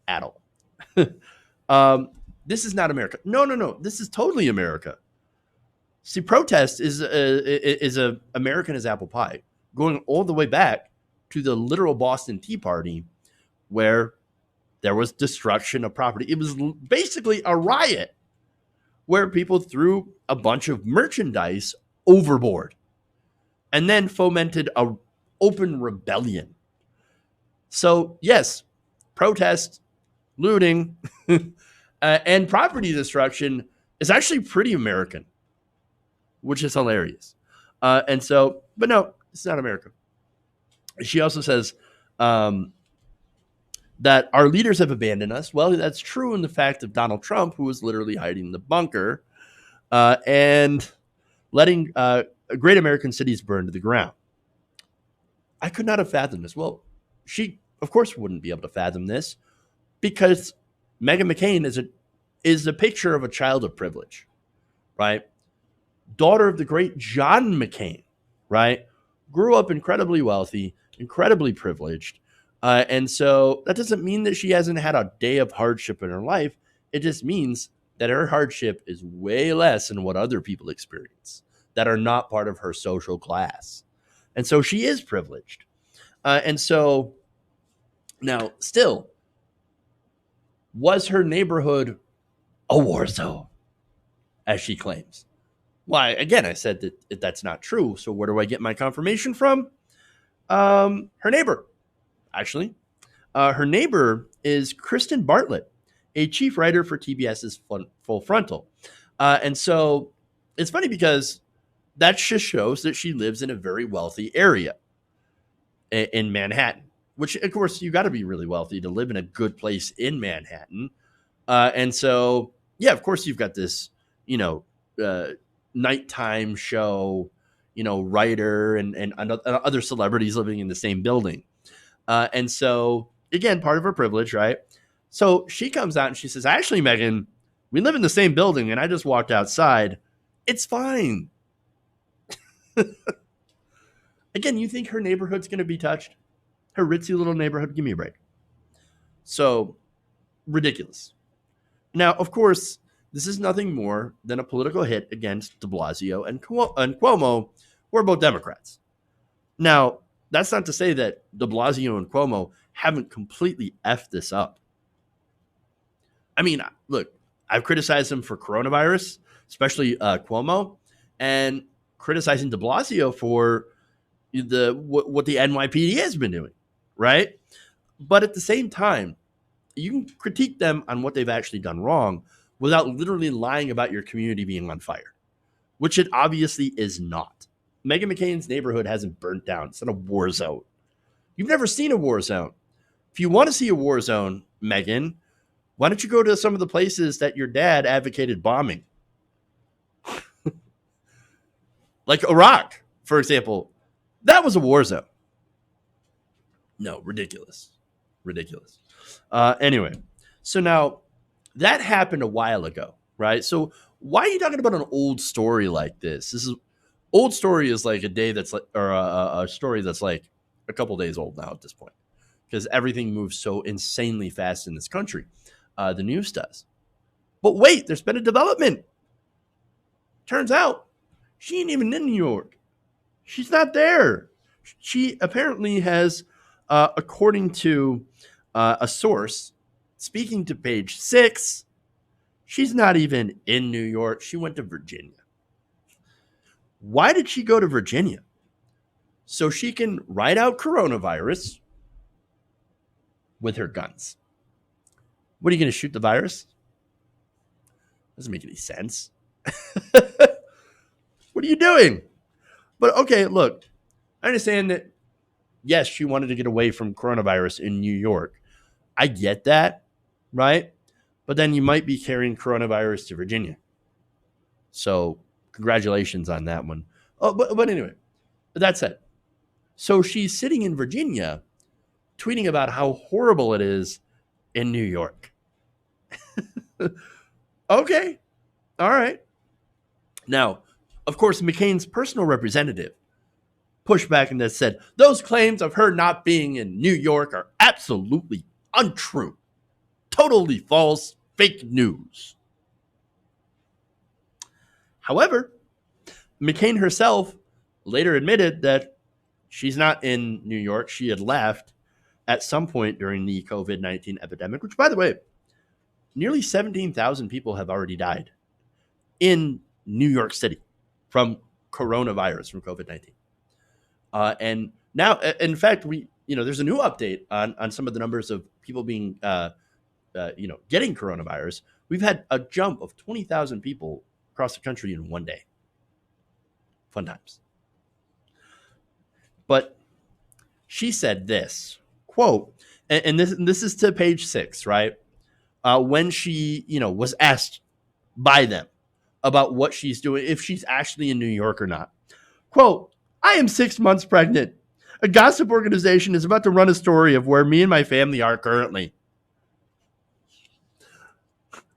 at all. This is not America. No. This is totally America. See, protest is American as apple pie, going all the way back to the literal Boston Tea Party, where there was destruction of property. It was basically a riot where people threw a bunch of merchandise overboard and then fomented an open rebellion. So, yes, protest, looting, and property destruction is actually pretty American, which is hilarious. But no, it's not America. She also says that our leaders have abandoned us. Well, that's true in the fact of Donald Trump, who was literally hiding in the bunker and letting great American cities burn to the ground. I could not have fathomed this. Well, she, of course, wouldn't be able to fathom this because Meghan McCain is a picture of a child of privilege, right? Daughter of the great John McCain, right? Grew up incredibly wealthy, incredibly privileged. And so that doesn't mean that she hasn't had a day of hardship in her life. It just means that her hardship is way less than what other people experience that are not part of her social class. And so she is privileged. And so now, still, was her neighborhood a war zone, as she claims? Why, again, I said that that's not true. So where do I get my confirmation from? Her neighbor, actually. Her neighbor is Kristen Bartlett, a chief writer for TBS's Full Frontal. And so it's funny because that just shows that she lives in a very wealthy area in Manhattan, which, of course, you got to be really wealthy to live in a good place in Manhattan. And so, yeah, of course, you've got this, nighttime show, writer and other celebrities living in the same building. And so, again, part of her privilege, right? So she comes out and she says, actually, Meghan, we live in the same building and I just walked outside. It's fine. Again, you think her neighborhood's going to be touched? Her ritzy little neighborhood? Give me a break. So, ridiculous. Now, of course, this is nothing more than a political hit against de Blasio and Cuomo, who are both Democrats. Now, that's not to say that de Blasio and Cuomo haven't completely effed this up. I mean, look, I've criticized them for coronavirus, especially Cuomo, and criticizing de Blasio for what the NYPD has been doing, right? But at the same time, you can critique them on what they've actually done wrong without literally lying about your community being on fire, which it obviously is not. Meghan McCain's neighborhood hasn't burnt down. It's not a war zone. You've never seen a war zone. If you want to see a war zone, Meghan, why don't you go to some of the places that your dad advocated bombing? Like Iraq, for example. That was a war zone. No, ridiculous. Ridiculous. Anyway, so now that happened a while ago, right? So why are you talking about an old story like this? Old story is like a day that's like, or a story that's like a couple days old now at this point, because everything moves so insanely fast in this country. The news does. But wait, there's been a development. Turns out she ain't even in New York. She's not there. She apparently has, according to a source, speaking to Page 6, she's not even in New York. She went to Virginia. Why did she go to Virginia? So she can ride out coronavirus with her guns. What are you going to shoot the virus? Doesn't make any sense. What are you doing? But okay, look, I understand that, yes, she wanted to get away from coronavirus in New York. I get that, right? But then you might be carrying coronavirus to Virginia. So congratulations on that one. Oh, but anyway, that said, so she's sitting in Virginia tweeting about how horrible it is in New York. Okay. All right. Now, of course, McCain's personal representative pushed back and said, those claims of her not being in New York are absolutely untrue. Totally false, fake news. However, McCain herself later admitted that she's not in New York. She had left at some point during the COVID-19 epidemic, which, by the way, nearly 17,000 people have already died in New York City from coronavirus, from COVID-19. And now, in fact, there's a new update on some of the numbers of people being, getting coronavirus. We've had a jump of 20,000 people across the country in one day. Fun times. But she said this, quote, and this is to Page 6, right? When she, was asked by them about what she's doing, if she's actually in New York or not. Quote, I am 6 months pregnant. A gossip organization is about to run a story of where me and my family are currently.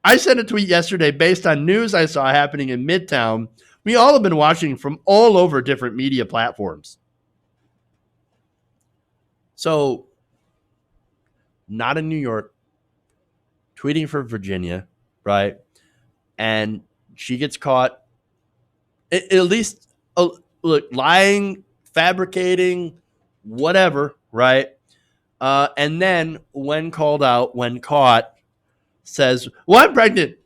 I sent a tweet yesterday based on news I saw happening in Midtown. We all have been watching from all over different media platforms. So, not in New York, tweeting for Virginia, right? And she gets caught, at least, look, lying, fabricating, whatever, right? And then when called out, when caught, says, well, I'm pregnant.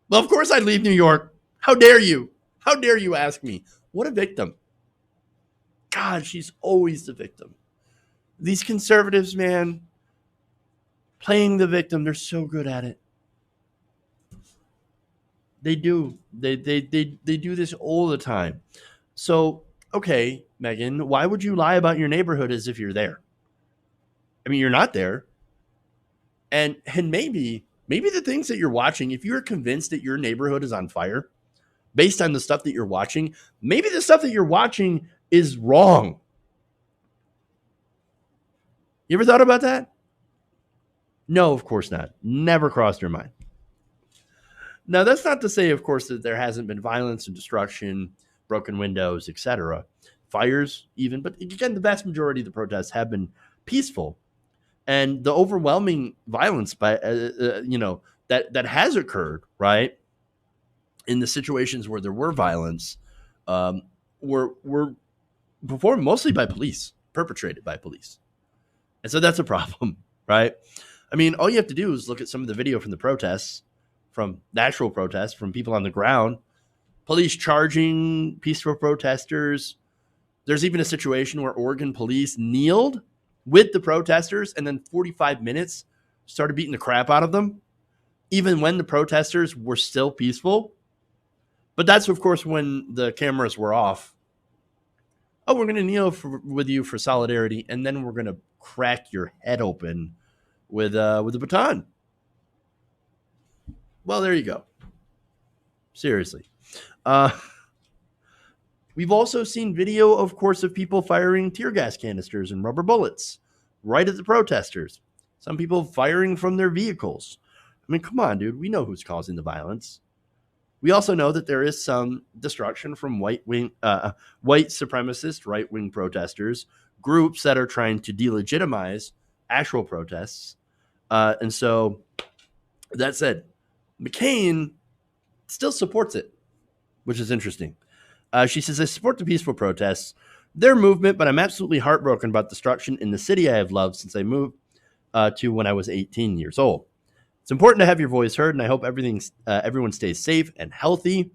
Well, of course I'd leave New York. How dare you? How dare you ask me? What a victim. God, she's always the victim. These conservatives, man, playing the victim, they're so good at it. They do. They do this all the time. So, okay, Meghan, why would you lie about your neighborhood as if you're there? I mean, you're not there. And maybe the things that you're watching, if you're convinced that your neighborhood is on fire based on the stuff that you're watching, maybe the stuff that you're watching is wrong. You ever thought about that? No, of course not. Never crossed your mind. Now, that's not to say, of course, that there hasn't been violence and destruction, broken windows, etc., fires even. But again, the vast majority of the protests have been peaceful, and the overwhelming violence by that has occurred, right, in the situations where there were violence, were performed mostly by police, perpetrated by police, and so that's a problem, right? I mean, all you have to do is look at some of the video from the protests, from the actual protests, from people on the ground, police charging peaceful protesters. There's even a situation where Oregon police kneeled with the protesters and then 45 minutes started beating the crap out of them, even when the protesters were still peaceful. But that's, of course, when the cameras were off. Oh, we're going to kneel with you for solidarity, and then we're going to crack your head open with a baton. Well, there you go. Seriously. We've also seen video, of course, of people firing tear gas canisters and rubber bullets right at the protesters. Some people firing from their vehicles. I mean, come on, dude. We know who's causing the violence. We also know that there is some destruction from white supremacist, right-wing protesters, groups that are trying to delegitimize actual protests. And so, that said, McCain still supports it, which is interesting. She says, I support the peaceful protests, their movement, but I'm absolutely heartbroken about destruction in the city I have loved since I moved to when I was 18 years old. It's important to have your voice heard, and I hope everyone stays safe and healthy.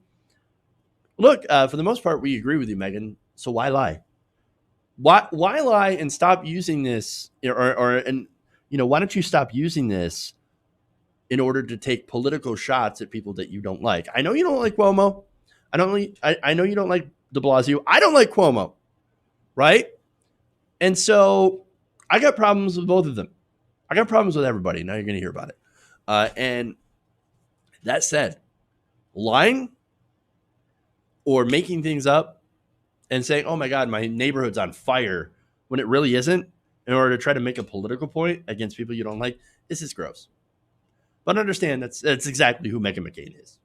Look, for the most part, we agree with you, Meghan. So why lie? Why lie and stop using this, why don't you stop using this in order to take political shots at people that you don't like? I know you don't like Cuomo. I know you don't like de Blasio. I don't like Cuomo, right? And so I got problems with both of them. I got problems with everybody. Now you're going to hear about it. And that said, lying or making things up and saying, oh my God, my neighborhood's on fire when it really isn't, in order to try to make a political point against people you don't like, this is gross. But understand that's exactly who Meghan McCain is.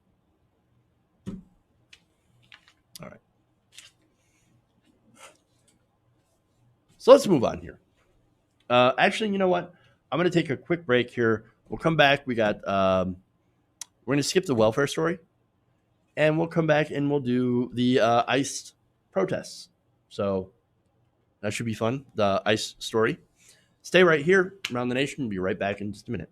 All right. So let's move on here. Actually, you know what? I'm going to take a quick break here. We'll come back. We're going to skip the welfare story, and we'll come back and we'll do the ICE protests. So that should be fun. The ICE story. Stay right here around the nation. We'll be right back in just a minute.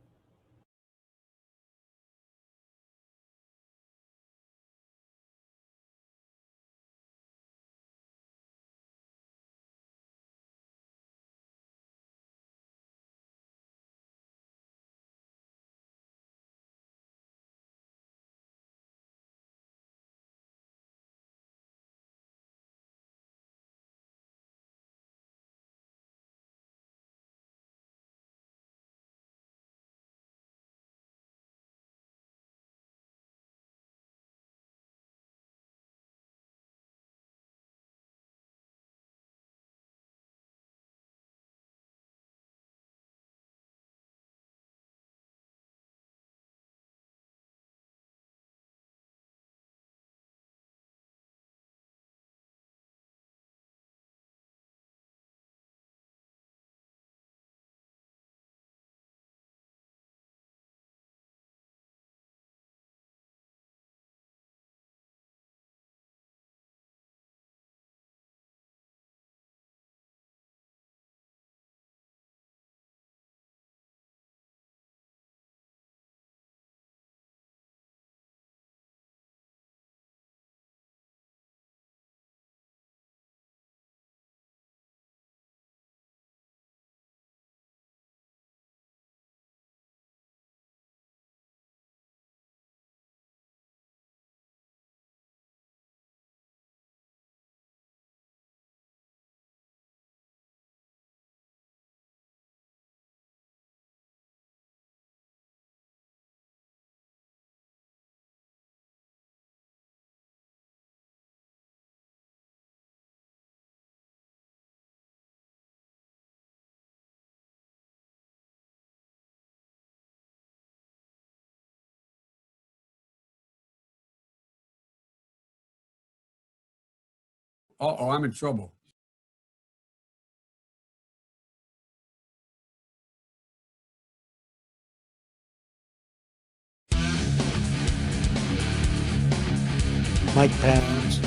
Uh-oh, I'm in trouble. Mike Pence.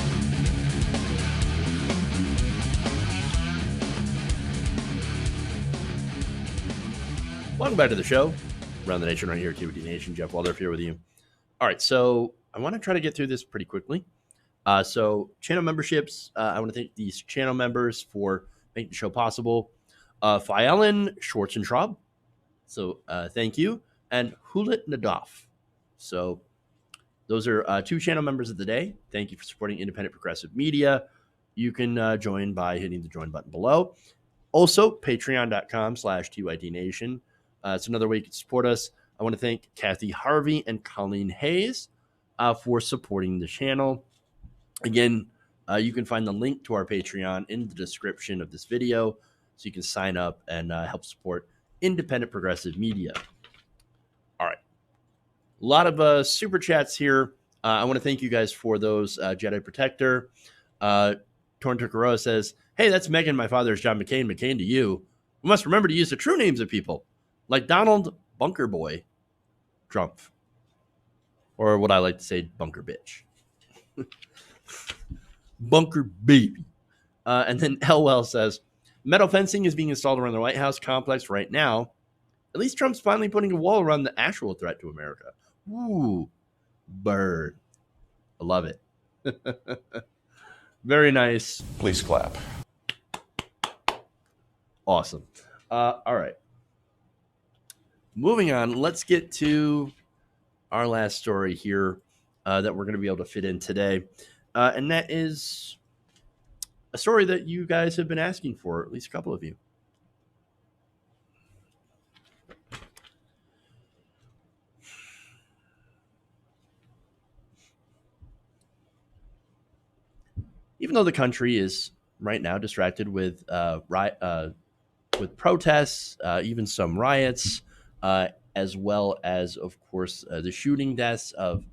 Welcome back to the show. Around the Nation right here at TWD Nation. Jeff Waldorf here with you. All right, so I want to try to get through this pretty quickly. So channel memberships, I want to thank these channel members for making the show possible. Fielen Schwarzentraub, so thank you. And Hulit Nadaf. So those are 2 channel members of the day. Thank you for supporting independent progressive media. You can join by hitting the join button below. Also, patreon.com/TYDNation. It's another way you can support us. I want to thank Kathy Harvey and Colleen Hayes for supporting the channel. Again, you can find the link to our Patreon in the description of this video, so you can sign up and help support independent progressive media. All right. A lot of super chats here. I want to thank you guys for those. Jedi Protector. Torn Tukaroa says, hey, that's Meghan. My father is John McCain. McCain to you. We must remember to use the true names of people, like Donald Bunker Boy Trump. Or what I like to say, Bunker Bitch. Bunker Baby. And then Elwell says, metal fencing is being installed around the White House complex right now. At least Trump's finally putting a wall around the actual threat to America. Ooh, bird. I love it. Very nice. Please clap. Awesome. All right. Moving on, let's get to our last story here that we're going to be able to fit in today. And that is a story that you guys have been asking for, at least a couple of you. Even though the country is right now distracted with protests, even some riots, as well as, of course, the shooting deaths of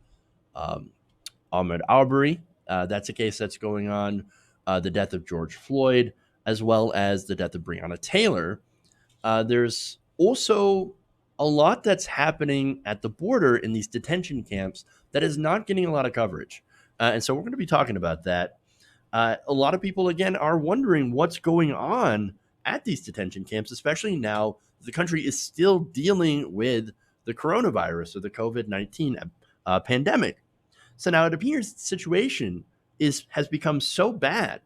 Ahmaud Arbery. That's a case that's going on. The death of George Floyd, as well as the death of Breonna Taylor. There's also a lot that's happening at the border in these detention camps that is not getting a lot of coverage. And so we're going to be talking about that. A lot of people, again, are wondering what's going on at these detention camps, especially now the country is still dealing with the coronavirus or the COVID-19 pandemic. So now it appears the situation has become so bad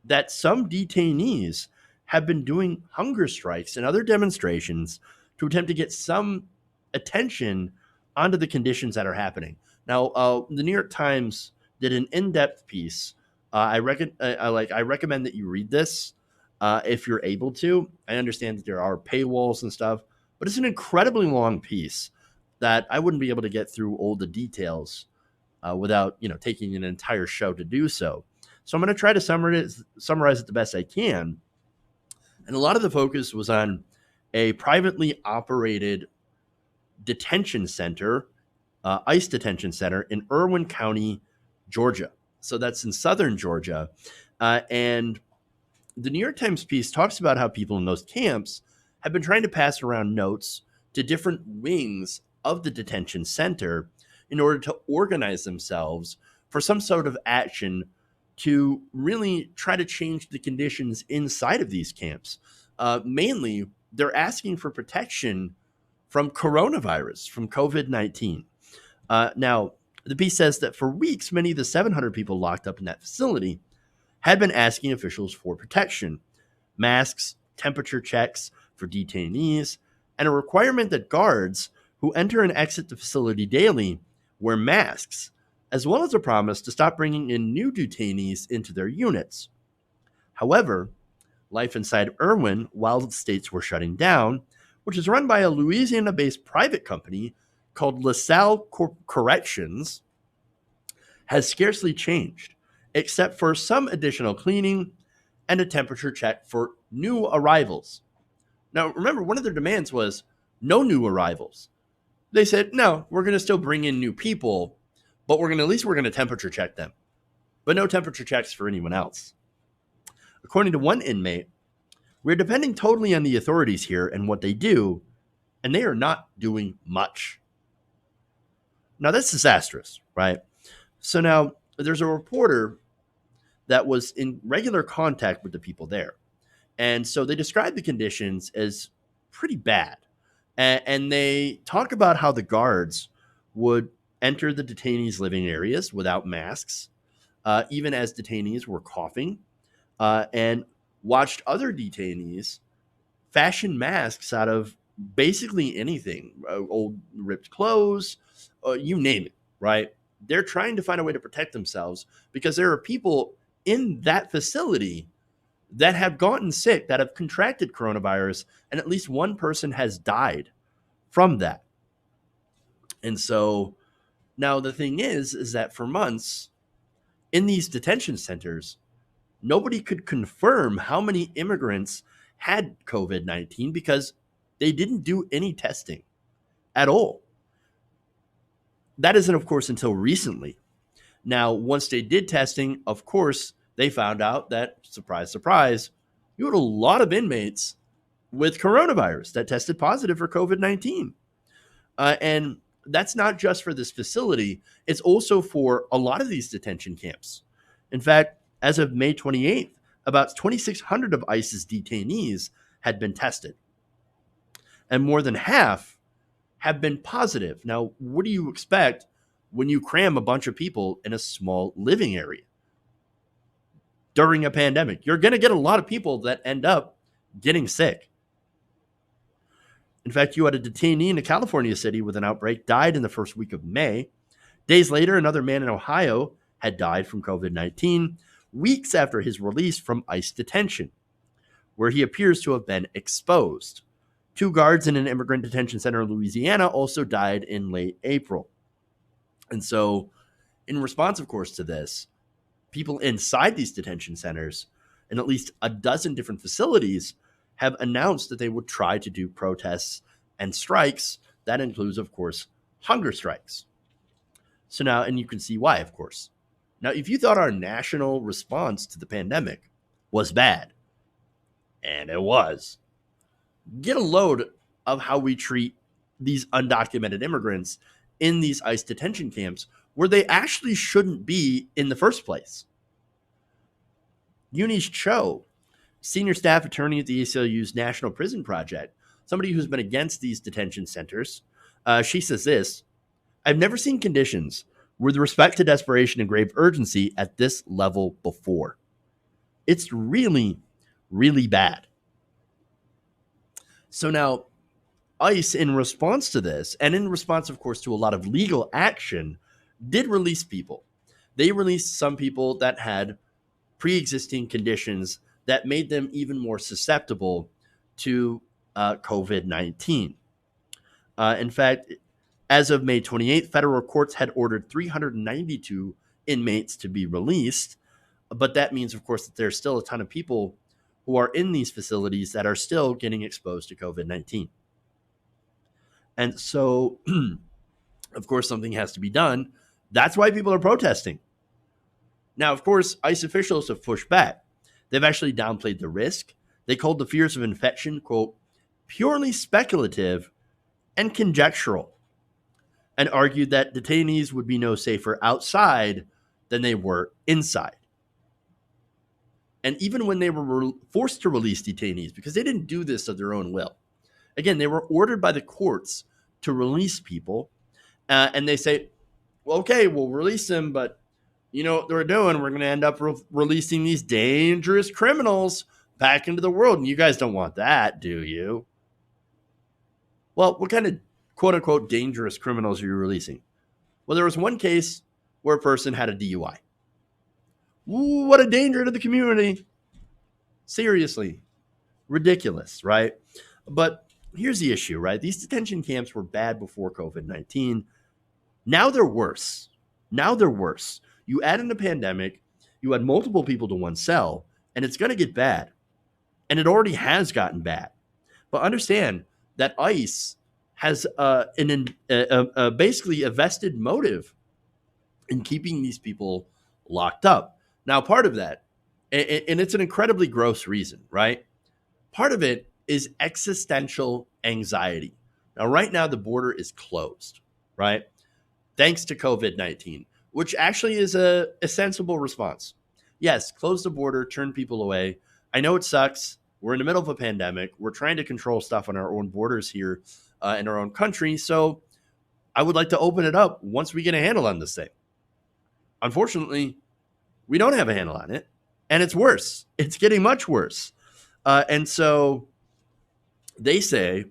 that some detainees have been doing hunger strikes and other demonstrations to attempt to get some attention onto the conditions that are happening. Now, the New York Times did an in-depth piece. I recommend that you read this if you're able to. I understand that there are paywalls and stuff, but it's an incredibly long piece that I wouldn't be able to get through all the details without taking an entire show to do so. So I'm going to try to summarize it the best I can. And a lot of the focus was on a privately operated detention center, ICE detention center in Irwin County, Georgia. So that's in southern Georgia. And the New York Times piece talks about how people in those camps have been trying to pass around notes to different wings of the detention center in order to organize themselves for some sort of action to really try to change the conditions inside of these camps. Mainly, they're asking for protection from coronavirus, from COVID-19. Now, the piece says that for weeks, many of the 700 people locked up in that facility had been asking officials for protection, masks, temperature checks for detainees, and a requirement that guards who enter and exit the facility daily wear masks, as well as a promise to stop bringing in new detainees into their units. However, life inside Irwin, while the states were shutting down, which is run by a Louisiana-based private company called LaSalle Corrections, has scarcely changed, except for some additional cleaning and a temperature check for new arrivals. Now, remember, one of their demands was no new arrivals. They said, no, we're going to still bring in new people, but we're going to temperature check them. but no temperature checks for anyone else. According to one inmate, we're depending totally on the authorities here and what they do, and they are not doing much. Now, that's disastrous, right? So now there's a reporter that was in regular contact with the people there. And so they describe the conditions as pretty bad. And they talk about how the guards would enter the detainees' living areas without masks, even as detainees were coughing, and watched other detainees fashion masks out of basically anything, old ripped clothes, you name it, right? They're trying to find a way to protect themselves because there are people in that facility that have gotten sick, that have contracted coronavirus, and at least one person has died from that. And so now the thing is that for months in these detention centers, nobody could confirm how many immigrants had COVID-19 because they didn't do any testing at all. That isn't, of course, until recently. Now, once they did testing, of course, they found out that, surprise, surprise, you had a lot of inmates with coronavirus that tested positive for COVID-19. And that's not just for this facility. It's also for a lot of these detention camps. In fact, as of May 28th, about 2,600 of ICE's detainees had been tested. And more than half have been positive. Now, what do you expect when you cram a bunch of people in a small living area during a pandemic? You're going to get a lot of people that end up getting sick. In fact, you had a detainee in a California city with an outbreak died in the first week of May. Days later, another man in Ohio had died from COVID-19 weeks after his release from ICE detention, where he appears to have been exposed. 2 guards in an immigrant detention center in Louisiana also died in late April. And so, in response, of course, to this, people inside these detention centers in at least a dozen different facilities have announced that they would try to do protests and strikes. That includes, of course, hunger strikes. So now, and you can see why, of course. Now, if you thought our national response to the pandemic was bad, and it was, get a load of how we treat these undocumented immigrants in these ICE detention camps where they actually shouldn't be in the first place. Eunice Cho, senior staff attorney at the ACLU's National Prison Project, somebody who's been against these detention centers, she says this: I've never seen conditions with respect to desperation and grave urgency at this level before. It's really, really bad. So now, ICE, in response to this, and in response, of course, to a lot of legal action, did release people. They released some people that had pre-existing conditions that made them even more susceptible to COVID-19. In fact, as of May 28th, federal courts had ordered 392 inmates to be released. But that means, of course, that there's still a ton of people who are in these facilities that are still getting exposed to COVID-19. And so, of course, something has to be done. That's why people are protesting. Now, of course, ICE officials have pushed back. They've actually downplayed the risk. They called the fears of infection, quote, purely speculative and conjectural, and argued that detainees would be no safer outside than they were inside. And even when they were forced to release detainees, because they didn't do this of their own will, again, they were ordered by the courts to release people, and they say, well, okay, we'll release them, but you know what they're doing? We're going to end up releasing these dangerous criminals back into the world, and you guys don't want that, do you? Well, what kind of quote-unquote dangerous criminals are you releasing? Well, there was one case where a person had a DUI. Ooh, what a danger to the community. Seriously. Ridiculous, right? But here's the issue, right? These detention camps were bad before COVID-19. Now they're worse. You add in a pandemic, you add multiple people to one cell, and it's going to get bad. And it already has gotten bad. But understand that ICE has basically a vested motive in keeping these people locked up. Now, part of that, and it's an incredibly gross reason, right? Part of it is existential anxiety. Now, right now, the border is closed, right? Thanks to COVID-19, which actually is a sensible response. Yes, close the border, turn people away. I know it sucks. We're in the middle of a pandemic. We're trying to control stuff on our own borders here in our own country. So I would like to open it up once we get a handle on this thing. Unfortunately, we don't have a handle on it, and it's worse. It's getting much worse. And so they say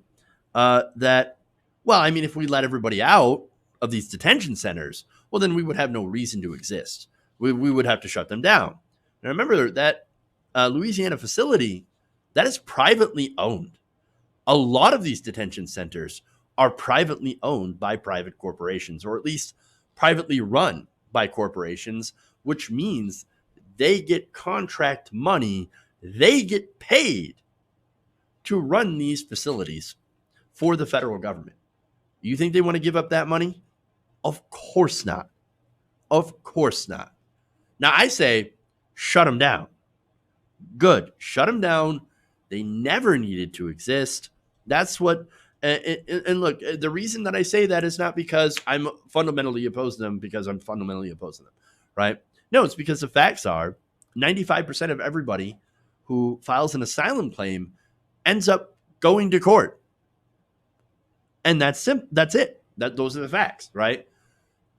that, well, I mean, if we let everybody out of these detention centers, well, then we would have no reason to exist. We would have to shut them down. Now, remember that Louisiana facility, that is privately owned. A lot of these detention centers are privately owned by private corporations, or at least privately run by corporations, which means they get contract money. They get paid to run these facilities for the federal government. You think they want to give up that money? Of course not. Of course not. Now, I say, shut them down. Good. Shut them down. They never needed to exist. That's what, and look, the reason that I say that is not because I'm fundamentally opposed to them, because I'm fundamentally opposed to them, right? No, it's because the facts are 95% of everybody who files an asylum claim ends up going to court. And that's it. Those are the facts, right?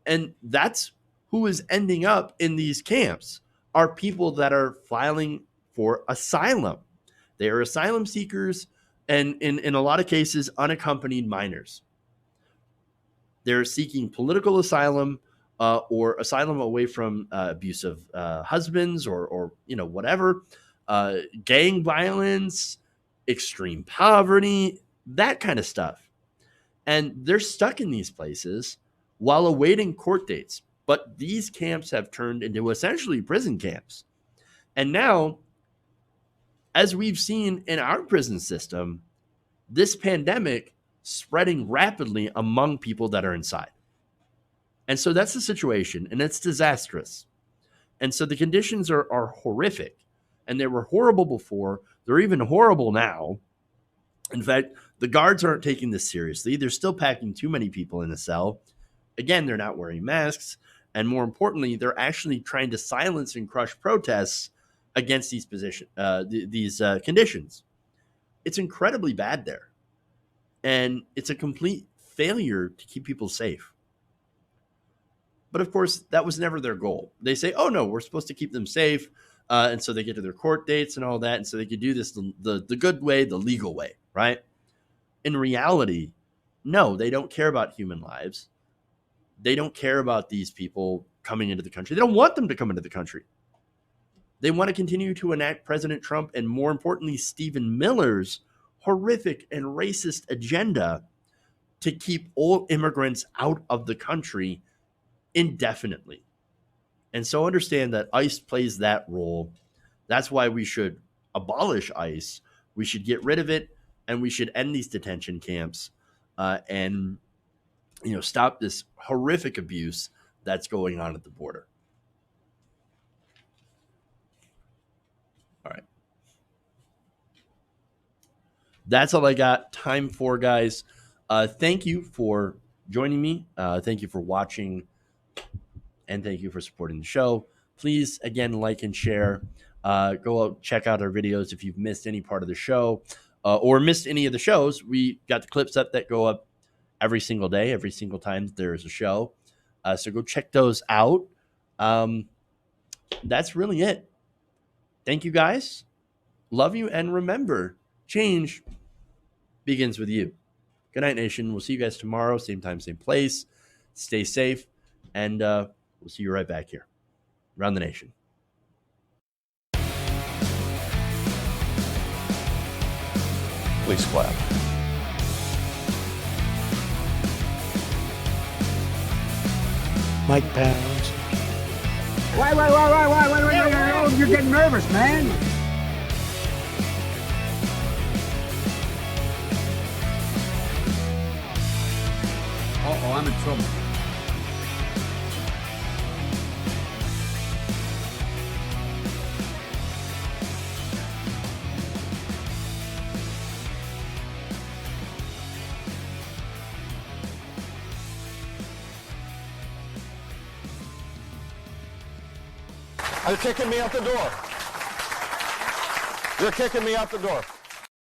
And that's who is ending up in these camps, are people that are filing for asylum. They are asylum seekers, and in a lot of cases, unaccompanied minors. They're seeking political asylum or asylum away from abusive husbands or whatever, gang violence, extreme poverty, that kind of stuff. And they're stuck in these places while awaiting court dates. But these camps have turned into essentially prison camps. And now, as we've seen in our prison system, this pandemic spreading rapidly among people that are inside. And so that's the situation, and it's disastrous. And so the conditions are horrific, and they were horrible before. They're even horrible now. In fact, the guards aren't taking this seriously. They're still packing too many people in a cell. Again, they're not wearing masks. And more importantly, they're actually trying to silence and crush protests against these conditions. It's incredibly bad there. And it's a complete failure to keep people safe. But of course, that was never their goal. They say, oh, no, we're supposed to keep them safe. And so they get to their court dates and all that. And so they could do this the good way, the legal way, right? In reality, no, they don't care about human lives. They don't care about these people coming into the country. They don't want them to come into the country. They want to continue to enact President Trump and, more importantly, Stephen Miller's horrific and racist agenda to keep all immigrants out of the country indefinitely. And so understand that ICE plays that role. That's why we should abolish ICE. We should get rid of it, and we should end these detention camps and stop this horrific abuse that's going on at the border. All right. That's all I got time for, guys. Thank you for joining me. Thank you for watching. And thank you for supporting the show. Please, again, like and share. Go out, check out our videos if you've missed any part of the show or missed any of the shows. We got the clips up that go up every single day, every single time there is a show. So go check those out. That's really it. Thank you, guys. Love you. And remember, change begins with you. Good night, nation. We'll see you guys tomorrow. Same time, same place. Stay safe. And we'll see you right back here around the nation. Please clap. Mike Pounds. Wait, you're getting nervous, man. Uh-oh, I'm in trouble. Are you kicking me out the door? You're kicking me out the door.